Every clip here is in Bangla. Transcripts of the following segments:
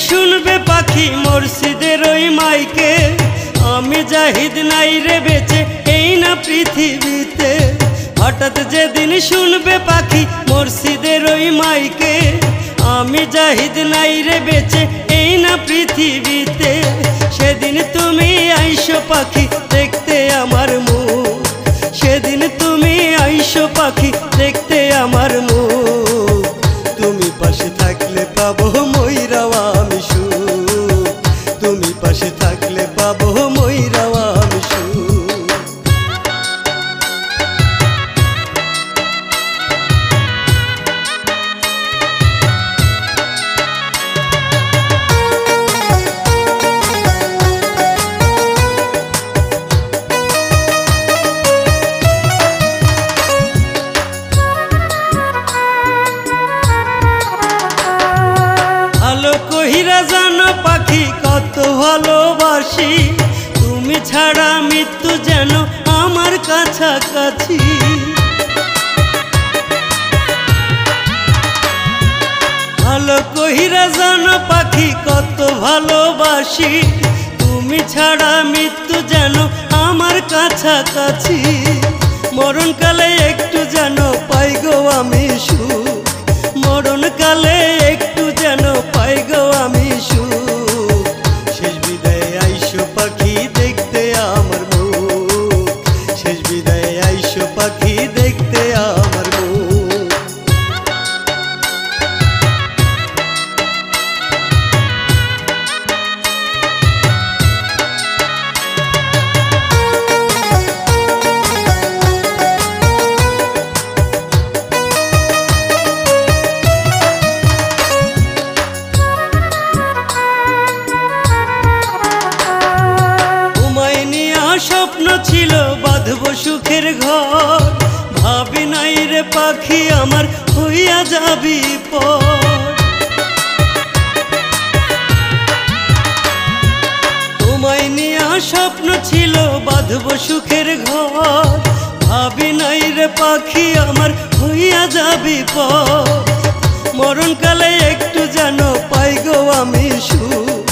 শুনবে পাখি মুর্শিদের ওই মাইকে, আমি জাহিদ নাই রে বেঁচে এই না পৃথিবীতে। হঠাৎ যেদিন শুনবে পাখি মুর্শিদের ওই মাইকে, আমি জাহিদ নাই রে বেঁচে এই না পৃথিবীতে। সেদিন তুমি আইসো পাখি দেখতে আমার মুখ, সেদিন তুমি আইসো পাখি দেখতে আমার মুখ। তুমি পাশে থাকলে পাবো ময়রাও আমি সুখ, তুমি পাশে থাকলে পাবো ময়রাও আমি সুখ। ভালো কহিরা জানো পাখি কত ভালোবাসি, তুমি ছাড়া মৃত্যু যেন আমার কাছাকাছি। ভালো কহিরা জানো পাখি কত ভালোবাসি, তুমি ছাড়া মৃত্যু যেন আমার কাছাকাছি। মরণকালে একটু যেন পাই গো আমি সুখ, মরণকালে একটু যেন পাই গো আমি সুখ। শেষ বিদায়ে আইসো পাখি দেখতে আমার মুখ, শেষ বিদায়ে আইসো পাখি দেখতে আমার মুখ। স্বপ্ন ছিল বাঁধব সুখের ঘর, ভাবি নাই রে পাখি আমার হইয়া যাবি পর। তোমায় নিয়া স্বপ্ন ছিল বাঁধব সুখের ঘর, ভাবি নাই রে পাখি আমার হইয়া যাবি পর। মরণকালে একটু যেন পাই গো আমি সুখ,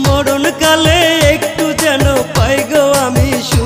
মরণকালে একটু যেন পাই গো আমি সুখ।